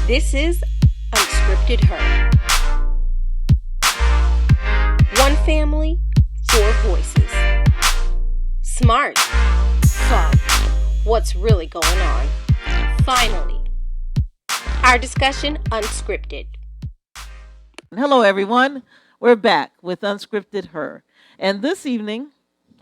This is Unscripted Her. One family, four voices. Smart, fun, what's really going on? Finally, our discussion unscripted. Hello, everyone. We're back with Unscripted Her. And this evening,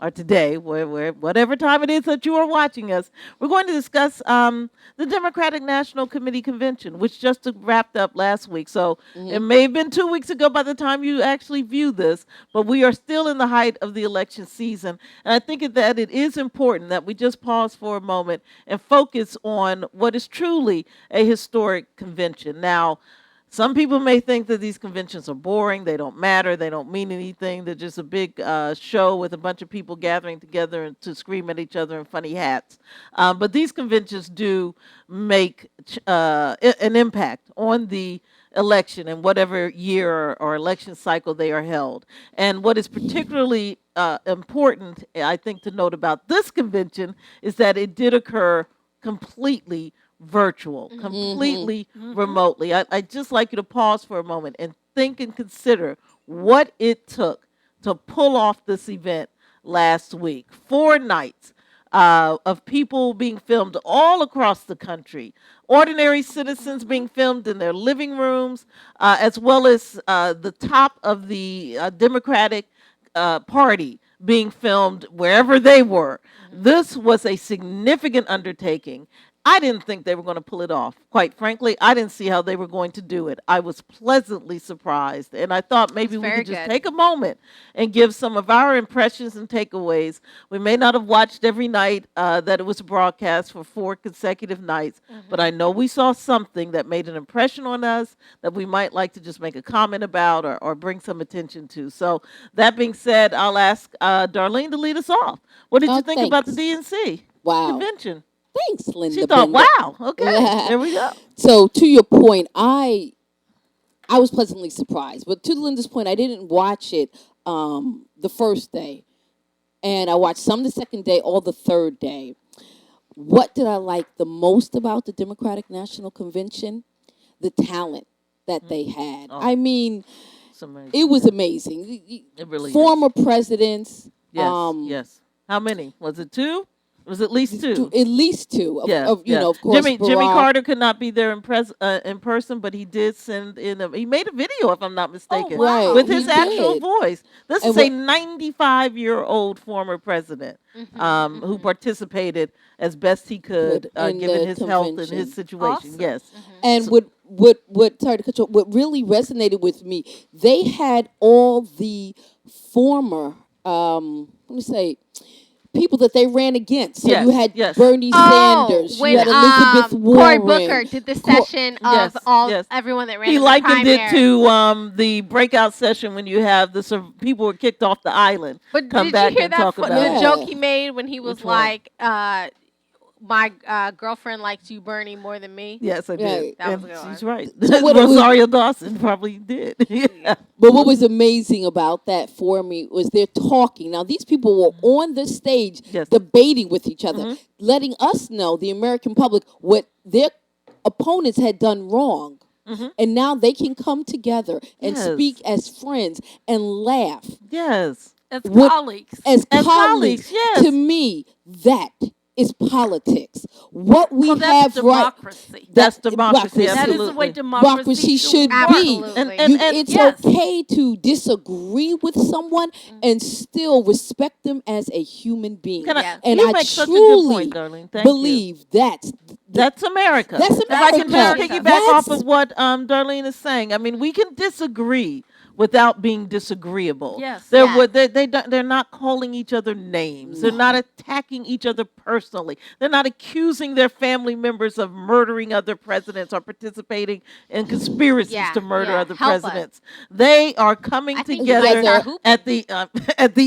or today, whatever time it is that you are watching us, we're going to discuss the Democratic National Committee Convention, which just wrapped up last week. So it may have been 2 weeks ago by the time you actually view this, but we are still in the height of the election season. And I think that it is important that we just pause for a moment and focus on what is truly a historic convention. Now, some people may think that these conventions are boring, they don't matter, they don't mean anything, they're just a big show with a bunch of people gathering together to scream at each other in funny hats. But these conventions do make an impact on the election in whatever year or election cycle they are held. And what is particularly important, I think, to note about this convention is that it did occur completely virtual, completely remotely. I'd just like you to pause for a moment and think and consider what it took to pull off this event last week. 4 nights of people being filmed all across the country, ordinary citizens being filmed in their living rooms, as well as the top of the Democratic Party being filmed wherever they were. This was a significant undertaking. I didn't think they were going to pull it off. Quite frankly, I didn't see how they were going to do it. I was pleasantly surprised. And I thought maybe we could just take a moment and give some of our impressions and takeaways. We may not have watched every night that it was broadcast for 4 consecutive nights, but I know we saw something that made an impression on us that we might like to just make a comment about or bring some attention to. So that being said, I'll ask Darlene to lead us off. What did you think about the DNC convention? Thanks, Lynda. She thought, wow, okay, there we go. So to your point, I was pleasantly surprised. But to Lynda's point, I didn't watch it the first day. And I watched some the second day, all the third day. What did I like the most about the Democratic National Convention? The talent that they had. I mean, it was amazing. It really Former presidents. Yes. How many? Was it 2? It was at least 2. At least 2. You know, of course, Jimmy Carter could not be there in person, but he did send in. He made a video, if I'm not mistaken, with his actual voice. This is a 95-year-old former president who participated as best he could, given his health and his situation. Awesome. Yes, and sorry to cut you off, what really resonated with me, they had all the former, people that they ran against. So you had Bernie Sanders, when, you had Elizabeth Warren. Cory Booker did the session of everyone that ran He in the likened primary. it to the breakout session when you have people were kicked off the island. But come did back you hear and that talk about the it. joke he made when he was Which one? like, my girlfriend likes you, Bernie, more than me? Yes, I did. That And was a good she's one. right. So Rosario Dawson probably did. But what was amazing about that for me was they're talking. Now, these people were on the stage debating with each other, letting us know, the American public, what their opponents had done wrong. And now they can come together and speak as friends and laugh. Yes. As colleagues. As colleagues. Yes. To me, that is politics. What we that's have democracy. That's democracy. That is the way democracy should be. Absolutely. And it's okay to disagree with someone and still respect them as a human being. And you I make such a truly good point, Darlene. Thank believe you. that's America. That's If I can just America. piggyback off of what Darlene is saying. I mean, we can disagree without being disagreeable. Yes. They're not calling each other names. They're not attacking each other personally. They're not accusing their family members of murdering other presidents or participating in conspiracies to murder other presidents. They are coming together at the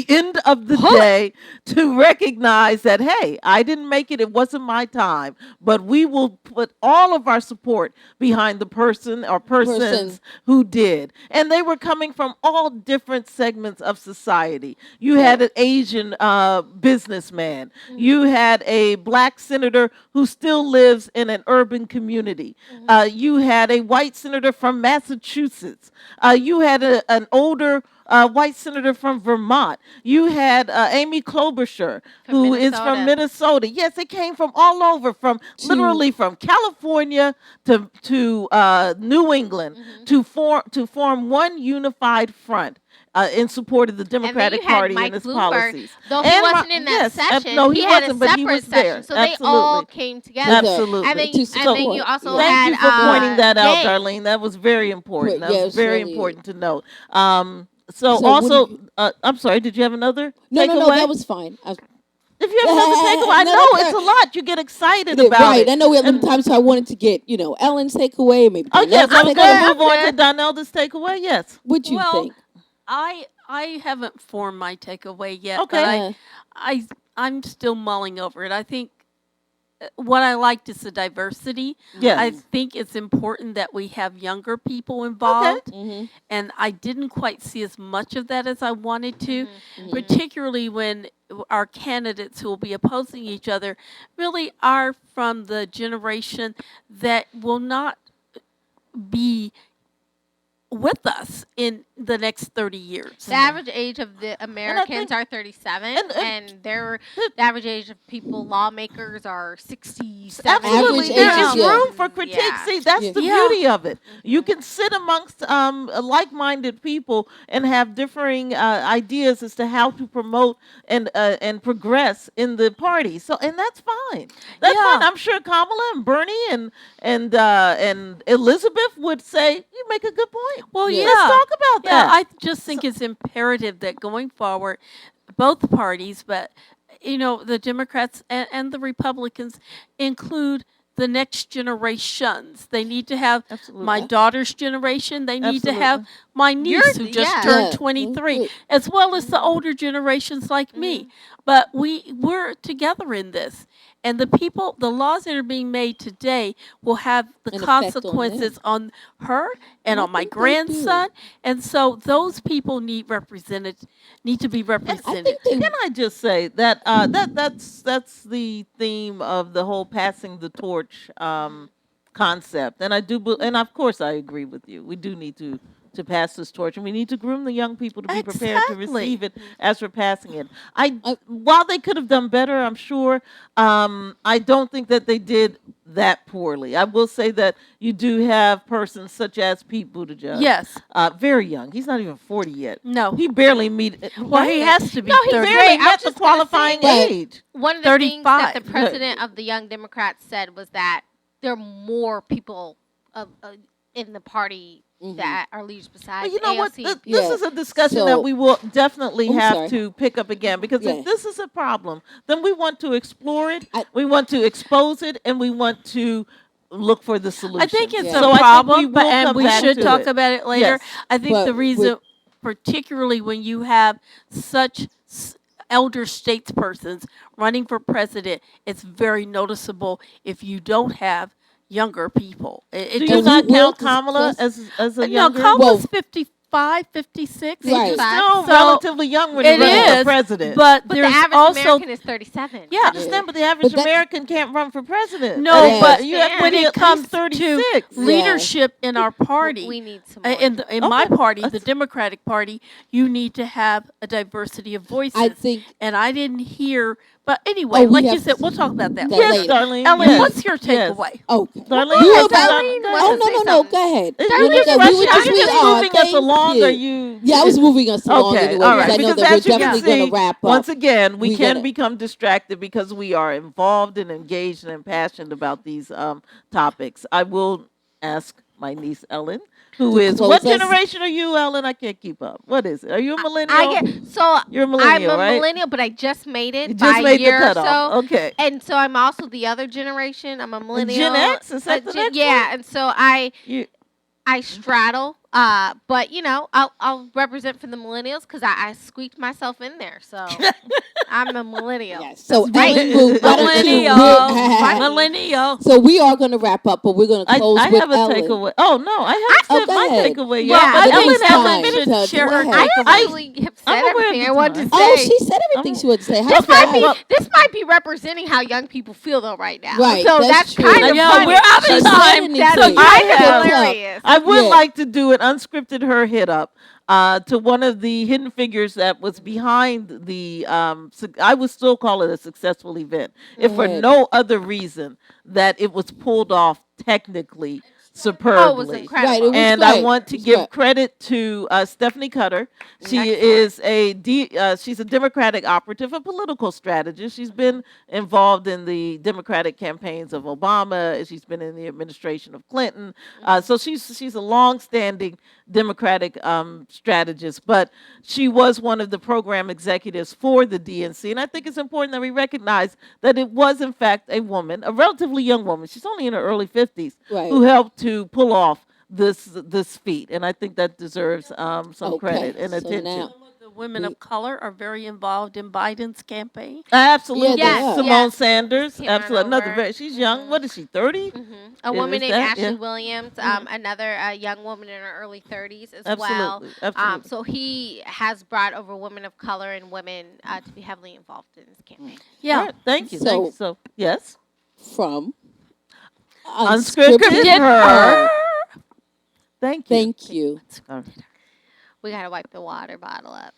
end of the day to recognize that, hey, I didn't make it. It wasn't my time. But we will put all of our support behind the person or persons who did. And they were coming coming from all different segments of society. You had an Asian businessman. You had a black senator who still lives in an urban community. You had a white senator from Massachusetts. You had an older white senator from Vermont. You had Amy Klobuchar, who is from Minnesota. Yes, it came from all over, from literally from California to New England to form one unified front. In support of the Democratic Party and its policies. Though he wasn't in that session, no, he wasn't, had a but he separate was there. session. So they all came together. Absolutely. And then you also Thank had you for pointing that out, Gay. Darlene. That was very important. That was very important to note. So Also, I'm sorry, did you have another takeaway? No, that was fine. If you have another takeaway, I know it's a lot. You get excited about right. it. I know we have limited time, so I wanted to get, Ellen's takeaway, maybe. Oh, yes, I was going to move on to Donnellda's takeaway. Yes. What you think? I haven't formed my takeaway yet. Okay. But I'm still mulling over it. I think what I liked is the diversity. Yes. I think it's important that we have younger people involved. Mm-hmm. And I didn't quite see as much of that as I wanted to, particularly when our candidates who will be opposing each other really are from the generation that will not be with us in the next 30 years. The average age of the Americans are 37, and the average age of people, lawmakers, are 67. Absolutely. There's room for critique. Yeah. See, that's the beauty of it. You can sit amongst like-minded people and have differing ideas as to how to promote and progress in the party. So, and that's fine. That's fine. I'm sure Kamala and Bernie and Elizabeth would say, you make a good point. Well, Let's talk about that. I just think it's imperative that going forward, both parties, but the Democrats and the Republicans include the next generations. They need to have my daughter's generation. They need to have my niece who just turned 23, as well as the older generations like me. But we're together in this. And the laws that are being made today will have the consequences on her and on my grandson. And so those people need to be represented. Can I just say that that's the theme of the whole passing the torch concept. And and of course I agree with you. We do need to pass this torch, and we need to groom the young people to be prepared to receive it as we're passing it. While they could have done better, I'm sure, I don't think that they did that poorly. I will say that you do have persons such as Pete Buttigieg. Yes. Very young. He's not even 40 yet. No. He barely meet. Well, he has to be 30. He barely met the qualifying age. One of the things that the president of the Young Democrats said was that there are more people in the party that are leaders besides you know AOC. what? This is a discussion that we will definitely have to pick up again, because if this is a problem, then we want to explore it, we want to expose it, and we want to look for the solution. I think it's a problem, and we should talk about it later. Yes. I think the reason, particularly when you have such elder statespersons running for president, it's very noticeable if you don't have younger people. Do you not count Kamala as a younger? No, Kamala's 55, 56. Right. She's still relatively young when you're running for president. But the average American is 37. Yeah, I understand, but the average American can't run for president. No, but when it comes to leadership in our party, we need some more. In my party, the Democratic Party, you need to have a diversity of voices. I think, and I didn't hear. But anyway, like you said, we'll talk about that later. Yes, Darlene. Ellen, what's your takeaway? Okay. Darlene, no. Go ahead. You're just moving us along, or you? Yeah, I was moving us along anyway. All right. I know that we're definitely going to wrap up. Once again, we can become distracted because we are involved and engaged and passionate about these topics. I will ask my niece Ellen, who is what generation are you, Ellen? I can't keep up. What is it? Are you a millennial? You're a millennial, I'm a millennial, but I just made it by a year or so. Okay. And so I'm also the other generation. I'm a millennial. Gen X? Is that the next Yeah, and so I straddle But I'll represent for the millennials because I squeaked myself in there. So I'm a millennial. Yes. So right. Ellen, why don't you- Millennial. we're- Millennial. So we are going to wrap up, but we're going to close I with have a Ellen. takeaway. Oh no, I haven't said go my ahead. takeaway Yeah, yet. but But it Ellen takes hasn't time. finished. So share go her ahead. I actually have I'm said aware of everything the I wanted to time. Oh, say. she said everything she wanted to say. How This might fast? be Well- this might be representing how young people feel though right now. Right, So that's that's true. kind of Yeah, funny. we're out She of said time. anything. That's So you I kind of have- hilarious. I would Yeah. like to do an unscripted her hit up to one of the hidden figures that was behind the. I would still call it a successful event, if for ahead. no other reason that it was pulled off technically superbly. Oh, it was incredible. Right, it was And I great. want to It was give great. credit to Stephanie Cutter. She Excellent. is she's a Democratic operative, a political strategist. She's been involved in the Democratic campaigns of Obama. She's been in the administration of Clinton. So she's a long-standing Democratic strategist, but she was one of the program executives for the DNC. And I think it's important that we recognize that it was, in fact, a woman, a relatively young woman. She's only in her early 50s, Right. who helped to pull off this feat. And I think that deserves some Okay, credit and so attention. now- Some of the women of color are very involved in Biden's campaign. Absolutely. Yes, Simone yes. Sanders. Came on Absolutely. Another over. very, she's young. What is she, 30? A Is woman named that- Ashley yeah. Williams, another young woman in her early 30s as well. Absolutely. Absolutely. So he has brought over women of color and women to be heavily involved in his campaign. Yeah. All right, thank you. So- thank you. So, yes. From Unscripted Her. Thank you. Thank you. All right. We gotta wipe the water bottle up.